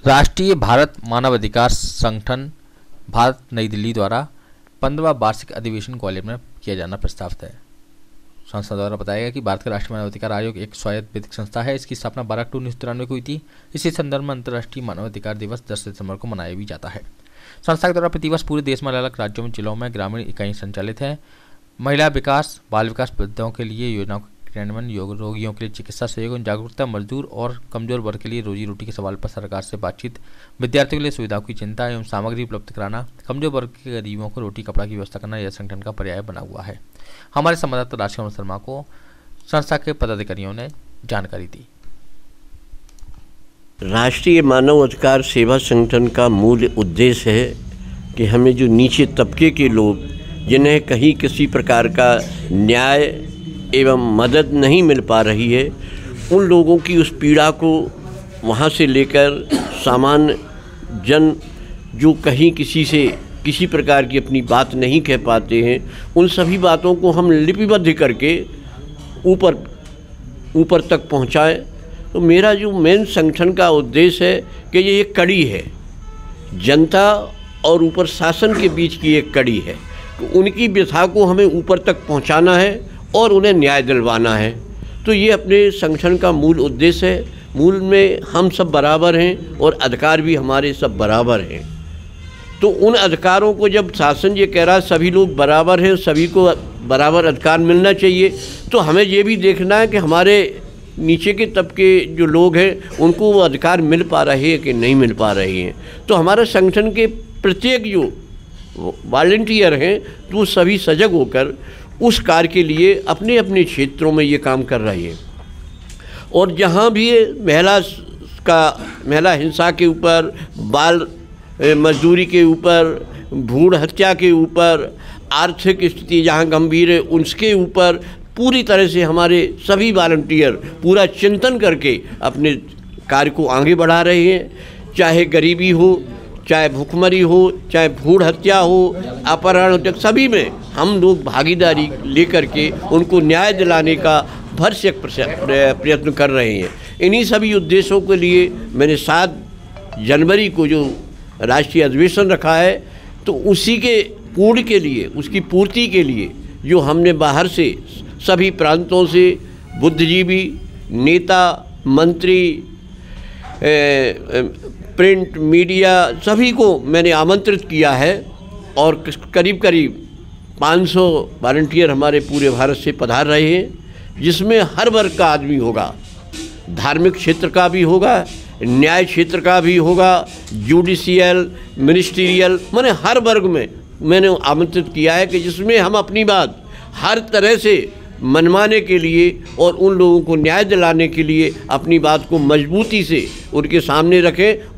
राष्ट्रीय भारत मानवाधिकार संगठन भारत नई दिल्ली द्वारा 15वां वार्षिक अधिवेशन ग्वालियर में किया जाना प्रस्तावित है। संस्था द्वारा बताया गया कि भारत का राष्ट्रीय मानवाधिकार आयोग एक स्वायत्त विधिक संस्था है। इसकी स्थापना 12 अक्टूबर 1993 को हुई थी। इसी संदर्भ में अंतर्राष्ट्रीय मानवाधिकार दिवस 10 दिसंबर को मनाया भी जाता है। संस्था के द्वारा प्रतिवर्ष पूरे देश में अलग अलग राज्यों में जिलों में ग्रामीण इकाई संचालित है। महिला विकास, बाल विकास वृद्धों के लिए योजनाओं का क्रियान्वयन, रोगियों के लिए चिकित्सा सहयोग, जागरूकता, मजदूर और कमजोर वर्ग के लिए रोजी रोटी के सवाल पर सरकार से बातचीत, विद्यार्थियों के लिए सुविधाओं की चिंता एवं सामग्री उपलब्ध कराना, कमजोर वर्ग के गरीबों को रोटी कपड़ा की व्यवस्था करना यह संगठन का पर्याय बना हुआ है। हमारे संवाददाता राजकुमार शर्मा को संस्था के पदाधिकारियों ने जानकारी दी। राष्ट्रीय मानव अधिकार सेवा संगठन का मूल उद्देश्य है कि हमें जो नीचे तबके के लोग जिन्हें कहीं किसी प्रकार का न्याय एवं मदद नहीं मिल पा रही है, उन लोगों की उस पीड़ा को वहाँ से लेकर सामान्य जन जो कहीं किसी से किसी प्रकार की अपनी बात नहीं कह पाते हैं, उन सभी बातों को हम लिपिबद्ध करके ऊपर तक पहुँचाएं। तो मेरा जो मेन संगठन का उद्देश्य है कि ये एक कड़ी है, जनता और ऊपर शासन के बीच की एक कड़ी है। तो उनकी व्यथा को हमें ऊपर तक पहुंचाना है और उन्हें न्याय दिलवाना है। तो ये अपने संगठन का मूल उद्देश्य है। मूल में हम सब बराबर हैं और अधिकार भी हमारे सब बराबर हैं। तो उन अधिकारों को जब शासन ये कह रहा है सभी लोग बराबर हैं, सभी को बराबर अधिकार मिलना चाहिए, तो हमें ये भी देखना है कि हमारे नीचे के तबके जो लोग हैं उनको वो अधिकार मिल पा रहे हैं कि नहीं मिल पा रहे हैं। तो हमारे संगठन के प्रत्येक जो वॉलंटियर हैं तो वो सभी सजग होकर उस कार्य के लिए अपने अपने क्षेत्रों में ये काम कर रहे हैं। और जहाँ भी महिला हिंसा के ऊपर, बाल मजदूरी के ऊपर, भ्रूण हत्या के ऊपर, आर्थिक स्थिति जहाँ गंभीर है उसके ऊपर पूरी तरह से हमारे सभी वॉलंटियर पूरा चिंतन करके अपने कार्य को आगे बढ़ा रहे हैं। चाहे गरीबी हो, चाहे भूखमरी हो, चाहे भ्रूण हत्या हो, अपहरण हो, सभी में हम लोग भागीदारी लेकर के उनको न्याय दिलाने का भरसक प्रयत्न कर रहे हैं। इन्हीं सभी उद्देश्यों के लिए मैंने 7 जनवरी को जो राष्ट्रीय अधिवेशन रखा है, तो उसी के पूर्ण के लिए, उसकी पूर्ति के लिए जो हमने बाहर से सभी प्रांतों से बुद्धिजीवी, नेता, मंत्री, प्रिंट मीडिया सभी को मैंने आमंत्रित किया है। और करीब 500 वॉलंटियर हमारे पूरे भारत से पधार रहे हैं, जिसमें हर वर्ग का आदमी होगा। धार्मिक क्षेत्र का भी होगा, न्याय क्षेत्र का भी होगा, जुडिशियल, मिनिस्ट्रियल, मैंने हर वर्ग में मैंने आमंत्रित किया है कि जिसमें हम अपनी बात हर तरह से मनवाने के लिए और उन लोगों को न्याय दिलाने के लिए अपनी बात को मजबूती से उनके सामने रखें